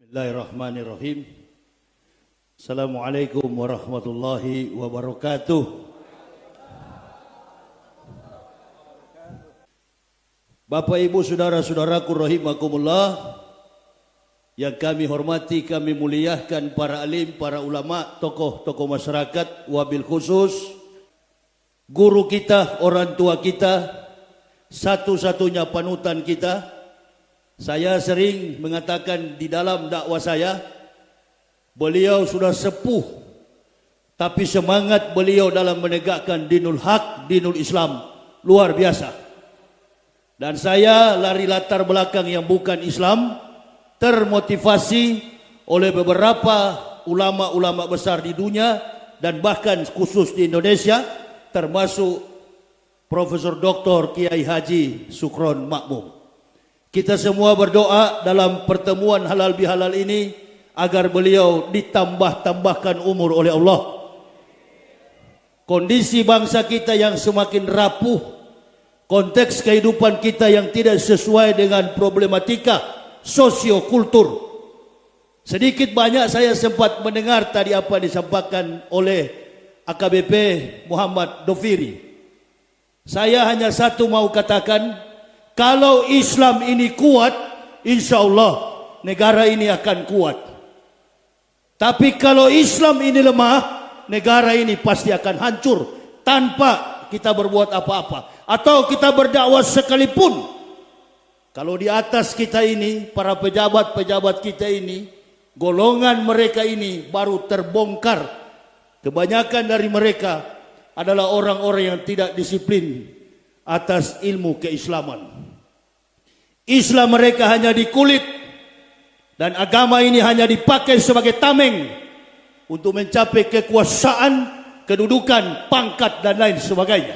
Bismillahirrahmanirrahim. Assalamualaikum warahmatullahi wabarakatuh. Bapak Ibu saudara-saudaraku rahimakumullah, yang kami hormati, kami muliakan para alim, para ulama, tokoh-tokoh masyarakat, wabil khusus guru kita, orang tua kita, satu-satunya panutan kita. Saya sering mengatakan di dalam dakwah saya, beliau sudah sepuh, tapi semangat beliau dalam menegakkan dinul haq, dinul Islam luar biasa. Dan saya lari latar belakang yang bukan Islam, termotivasi oleh beberapa ulama-ulama besar di dunia dan bahkan khusus di Indonesia, termasuk Profesor Dr. Kiai Haji Sukron Makmum. Kita semua berdoa dalam pertemuan halal bihalal ini agar beliau ditambah-tambahkan umur oleh Allah. Kondisi bangsa kita yang semakin rapuh, konteks kehidupan kita yang tidak sesuai dengan problematika sosiokultur. Sedikit banyak saya sempat mendengar tadi apa disampaikan oleh AKBP Muhammad Dofiri. Saya hanya satu mau katakan, kalau Islam ini kuat, insya Allah negara ini akan kuat. Tapi kalau Islam ini lemah, negara ini pasti akan hancur tanpa kita berbuat apa-apa. Atau kita berdakwah sekalipun. Kalau di atas kita ini, para pejabat-pejabat kita ini, golongan mereka ini baru terbongkar. Kebanyakan dari mereka adalah orang-orang yang tidak disiplin atas ilmu keislaman. Islam mereka hanya di kulit, dan agama ini hanya dipakai sebagai tameng untuk mencapai kekuasaan, kedudukan, pangkat dan lain sebagainya.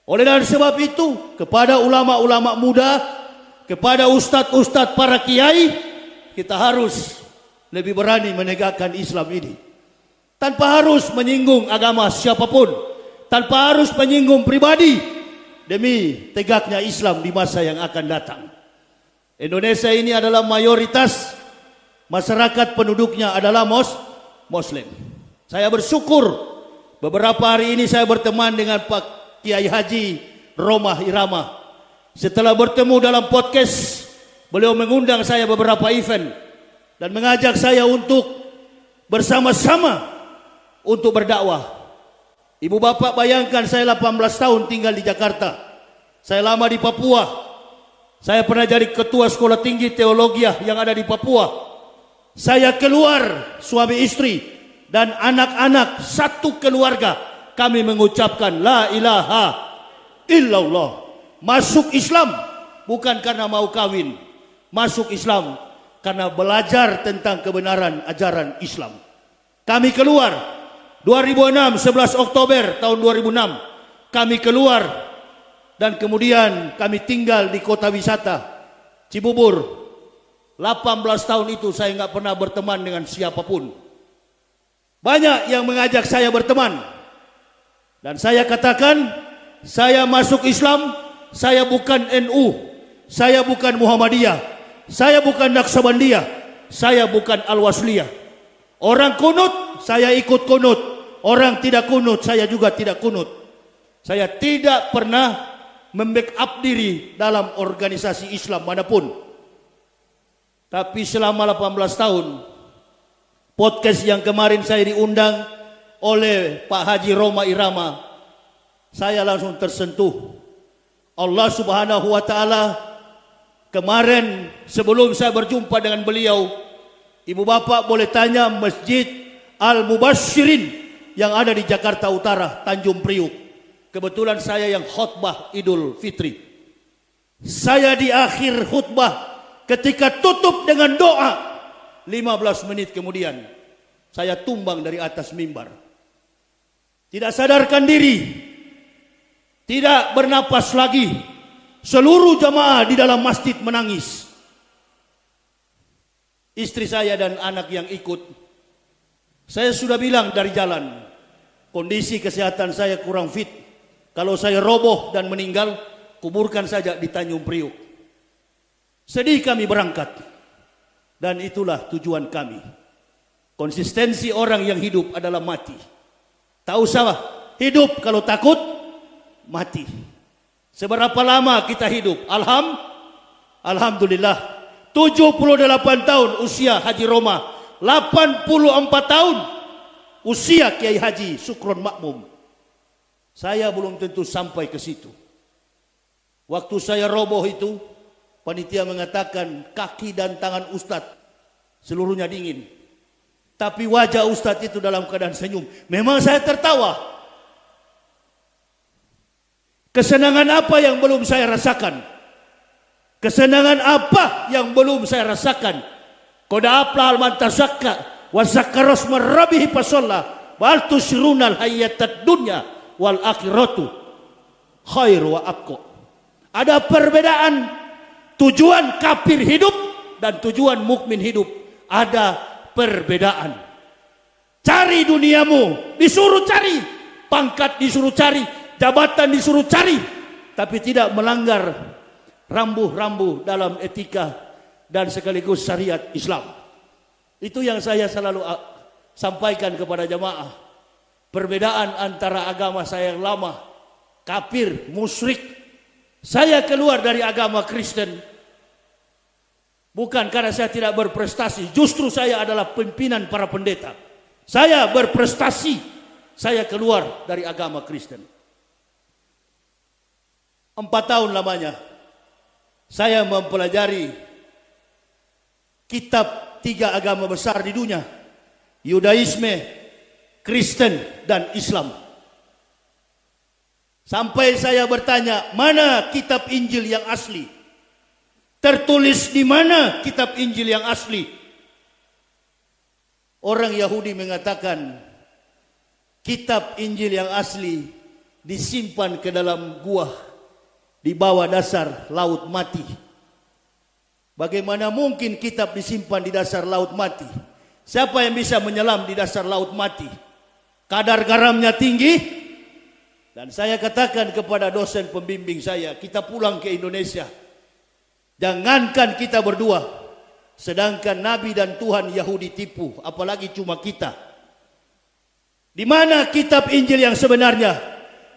Oleh dari sebab itu, kepada ulama-ulama muda, kepada ustadz-ustadz para kiai, kita harus lebih berani menegakkan Islam ini. Tanpa harus menyinggung agama siapapun, tanpa harus menyinggung pribadi, demi tegaknya Islam di masa yang akan datang. Indonesia ini adalah mayoritas masyarakat penduduknya adalah Muslim. Saya bersyukur beberapa hari ini saya berteman dengan Pak Kiai Haji Romah Irama. Setelah bertemu dalam podcast, beliau mengundang saya beberapa event dan mengajak saya untuk bersama-sama untuk berdakwah. Ibu bapak bayangkan, saya 18 tahun tinggal di Jakarta. Saya lama di Papua. Saya pernah jadi ketua sekolah tinggi teologi yang ada di Papua. Saya keluar, suami istri dan anak-anak satu keluarga, kami mengucapkan la ilaha illallah. Masuk Islam bukan karena mau kawin. Masuk Islam karena belajar tentang kebenaran ajaran Islam. Kami keluar 2006, 11 Oktober tahun 2006 kami keluar, dan kemudian kami tinggal di kota wisata Cibubur. 18 tahun itu saya nggak pernah berteman dengan siapapun. Banyak yang mengajak saya berteman, dan saya katakan, saya masuk Islam, saya bukan NU, saya bukan Muhammadiyah, saya bukan Naqsabandiyah, saya bukan Al-Wasliyah. Orang kunut, saya ikut kunut. Orang tidak kunut, saya juga tidak kunut. Saya tidak pernah membackup diri dalam organisasi Islam manapun. Tapi selama 18 tahun, podcast yang kemarin saya diundang oleh Pak Haji Roma Irama, saya langsung tersentuh. Allah Subhanahu wa Ta'ala, kemarin sebelum saya berjumpa dengan beliau, ibu bapak boleh tanya Masjid Al-Mubashirin yang ada di Jakarta Utara, Tanjung Priuk. Kebetulan saya yang khutbah Idul Fitri. Saya di akhir khutbah, ketika tutup dengan doa, 15 menit kemudian saya tumbang dari atas mimbar. Tidak sadarkan diri, tidak bernapas lagi. Seluruh jamaah di dalam masjid menangis. Istri saya dan anak yang ikut. Saya sudah bilang dari jalan, kondisi kesehatan saya kurang fit. Kalau saya roboh dan meninggal, kuburkan saja di Tanjung Priuk. Sedih kami berangkat. Dan itulah tujuan kami. Konsistensi orang yang hidup adalah mati. Tak usah hidup kalau takut mati. Seberapa lama kita hidup? Alhamdulillah. 78 tahun usia Haji Roma. 84 tahun usia Kiai Haji Sukron Makmum. Saya belum tentu sampai ke situ. Waktu saya roboh itu, panitia mengatakan kaki dan tangan Ustadz seluruhnya dingin. Tapi wajah Ustadz itu dalam keadaan senyum. Memang saya tertawa. Kesenangan apa yang belum saya rasakan? Kesenangan apa yang belum saya rasakan? Koda aflal man tazakka wa zakara asma rabbih fasalla bal tusirunal hayatad dunya wal akhiratu khair wa abqa. Ada perbedaan tujuan kafir hidup dan tujuan mukmin hidup. Ada perbedaan. Cari duniamu, disuruh cari. Pangkat disuruh cari, jabatan disuruh cari, tapi tidak melanggar rambu-rambu dalam etika dan sekaligus syariat Islam. Itu yang saya selalu sampaikan kepada jamaah. Perbedaan antara agama saya yang lama, kafir, musyrik. Saya keluar dari agama Kristen bukan karena saya tidak berprestasi. Justru saya adalah pimpinan para pendeta. Saya berprestasi. Saya keluar dari agama Kristen. 4 tahun lamanya saya mempelajari kitab 3 agama besar di dunia. Yudaisme, Kristen, dan Islam. Sampai saya bertanya, mana kitab Injil yang asli? Tertulis di mana kitab Injil yang asli? Orang Yahudi mengatakan kitab Injil yang asli disimpan ke dalam gua di bawah dasar laut mati. Bagaimana mungkin kitab disimpan di dasar laut mati? Siapa yang bisa menyelam di dasar laut mati? Kadar garamnya tinggi. Dan saya katakan kepada dosen pembimbing saya, kita pulang ke Indonesia. Jangankan kita berdua, sedangkan Nabi dan Tuhan Yahudi tipu, apalagi cuma kita. Di mana kitab Injil yang sebenarnya?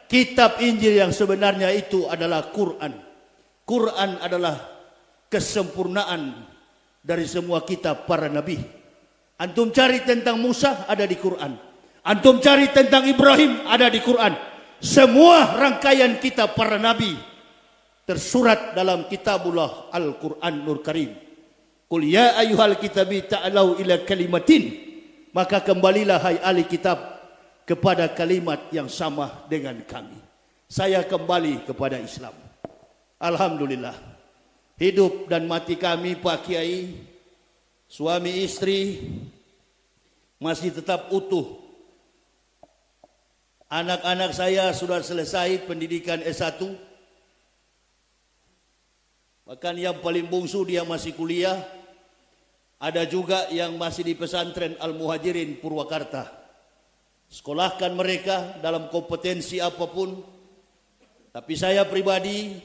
Kitab Injil yang sebenarnya itu adalah Quran. Quran adalah kesempurnaan dari semua kitab para nabi. Antum cari tentang Musa, ada di Quran. Antum cari tentang Ibrahim, ada di Quran. Semua rangkaian kitab para nabi tersurat dalam kitabullah Al-Quran Nur Karim. Qul ya ayyuhal kitabi ta'alau ila kalimatin. Maka kembalilah hai ahli kitab kepada kalimat yang sama dengan kami. Saya kembali kepada Islam. Alhamdulillah. Hidup dan mati kami Pak Kiai, suami istri masih tetap utuh. Anak-anak saya sudah selesai pendidikan S1. Bahkan yang paling bungsu dia masih kuliah. Ada juga yang masih di pesantren Al-Muhajirin Purwakarta. Sekolahkan mereka dalam kompetensi apapun. Tapi saya pribadi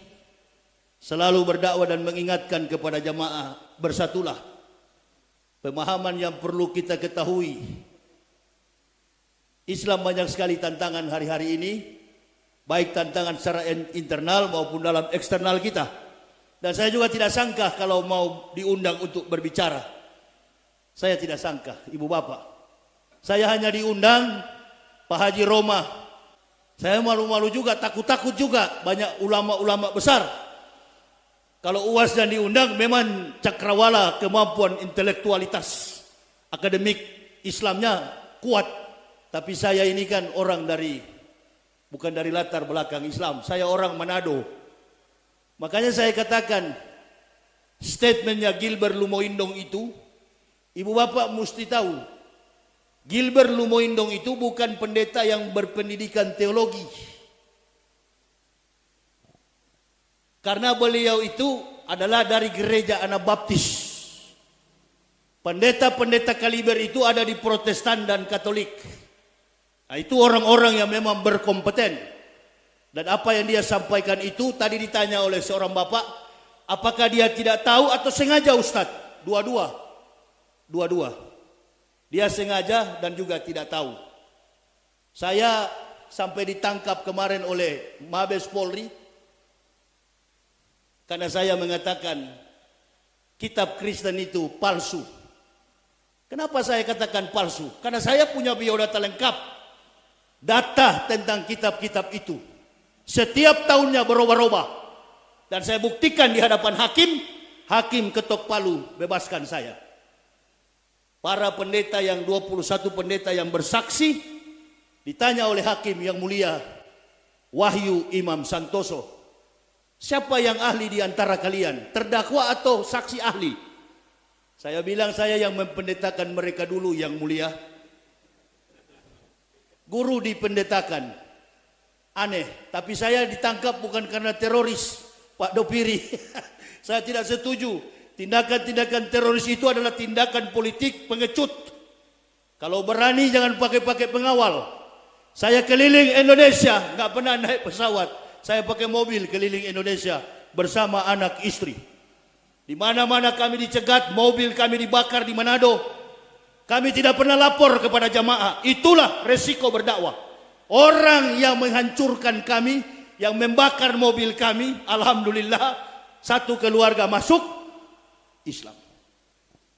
selalu berdakwah dan mengingatkan kepada jamaah, bersatulah. Pemahaman yang perlu kita ketahui. Islam banyak sekali tantangan hari-hari ini, baik tantangan secara internal maupun dalam eksternal kita. Dan saya juga tidak sangka kalau mau diundang untuk berbicara. Saya tidak sangka, ibu bapak. Saya hanya diundang Pak Haji Roma. Saya malu-malu juga, takut-takut juga. Banyak ulama-ulama besar. Kalau UAS dan diundang memang cakrawala kemampuan intelektualitas. Akademik Islamnya kuat. Tapi saya ini kan orang bukan dari latar belakang Islam. Saya orang Manado. Makanya saya katakan statementnya Gilbert Lumoindong itu, ibu bapak mesti tahu. Gilbert Lumoindong itu bukan pendeta yang berpendidikan teologi. Karena beliau itu adalah dari gereja Anabaptis. Pendeta-pendeta kaliber itu ada di Protestan dan Katolik. Nah, itu orang-orang yang memang berkompeten. Dan apa yang dia sampaikan itu tadi ditanya oleh seorang bapak, apakah dia tidak tahu atau sengaja Ustadz? Dua-dua. Dua-dua. Dia sengaja dan juga tidak tahu. Saya sampai ditangkap kemarin oleh Mabes Polri karena saya mengatakan kitab Kristen itu palsu. Kenapa saya katakan palsu? Karena saya punya biodata lengkap. Data tentang kitab-kitab itu. Setiap tahunnya berubah-ubah. Dan saya buktikan di hadapan hakim. Hakim ketok palu bebaskan saya. Para pendeta yang 21 pendeta yang bersaksi ditanya oleh hakim yang mulia Wahyu Imam Santoso, siapa yang ahli di antara kalian, terdakwa atau saksi ahli? Saya bilang saya yang mempendetakan mereka dulu yang mulia. Guru dipendetakan. Aneh, tapi saya ditangkap bukan karena teroris, Pak Dopiri. Saya tidak setuju. Tindakan-tindakan teroris itu adalah tindakan politik pengecut. Kalau berani jangan pakai pengawal. Saya keliling Indonesia, nggak pernah naik pesawat. Saya pakai mobil keliling Indonesia bersama anak istri. Di mana-mana kami dicegat, mobil kami dibakar di Manado. Kami tidak pernah lapor kepada jamaah. Itulah resiko berdakwah. Orang yang menghancurkan kami, yang membakar mobil kami, alhamdulillah satu keluarga masuk Islam.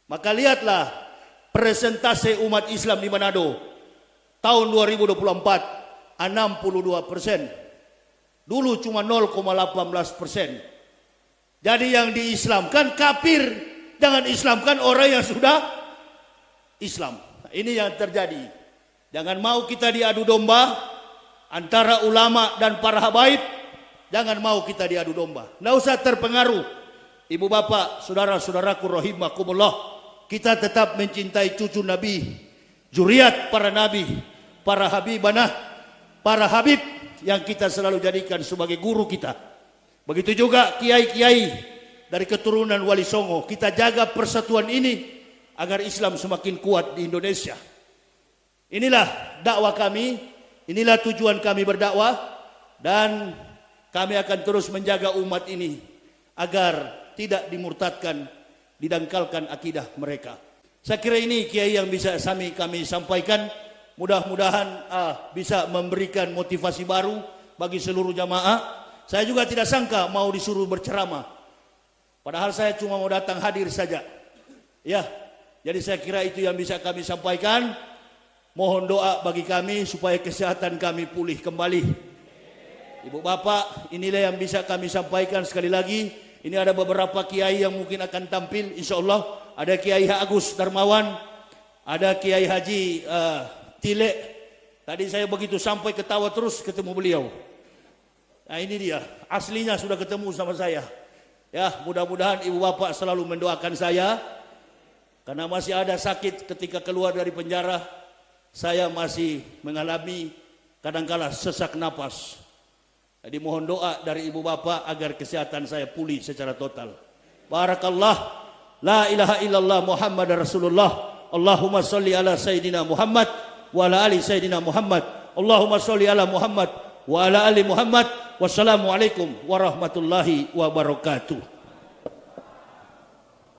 Maka lihatlah presentase umat Islam di Manado tahun 2024 62%. Dulu cuma 0,18%. Jadi yang diislamkan kafir, jangan islamkan orang yang sudah Islam. Ini yang terjadi. Jangan mau kita diadu domba antara ulama dan para habaib. Jangan mau kita diadu domba. Nggak usah terpengaruh. Ibu bapak, saudara-saudaraku rahimakumullah, kita tetap mencintai cucu Nabi, zuriat para nabi, para habibanah, para habib yang kita selalu jadikan sebagai guru kita. Begitu juga kiai-kiai dari keturunan Wali Songo. Kita jaga persatuan ini agar Islam semakin kuat di Indonesia. Inilah dakwah kami, inilah tujuan kami berdakwah, dan kami akan terus menjaga umat ini agar tidak dimurtadkan, didangkalkan akidah mereka. Saya kira ini kiai yang bisa kami sampaikan. Mudah-mudahan bisa memberikan motivasi baru bagi seluruh jamaah. Saya juga tidak sangka mau disuruh berceramah. Padahal saya cuma mau datang hadir saja. Ya, jadi saya kira itu yang bisa kami sampaikan. Mohon doa bagi kami supaya kesehatan kami pulih kembali. Ibu bapak, inilah yang bisa kami sampaikan sekali lagi. Ini ada beberapa kiai yang mungkin akan tampil, insya Allah. Ada Kiai Agus Darmawan, ada Kiai Haji Tile. Tadi saya begitu sampai ketawa terus ketemu beliau. Nah ini dia, aslinya sudah ketemu sama saya. Ya, mudah-mudahan ibu bapak selalu mendoakan saya. Karena masih ada sakit ketika keluar dari penjara. Saya masih mengalami kadangkala sesak napas. Jadi mohon doa dari ibu bapak agar kesehatan saya pulih secara total. Barakallah. La ilaha illallah Muhammad Rasulullah. Allahumma salli ala Sayyidina Muhammad wa ala ali Sayyidina Muhammad. Allahumma salli ala Muhammad wa ala ali Muhammad. Wassalamualaikum warahmatullahi wabarakatuh.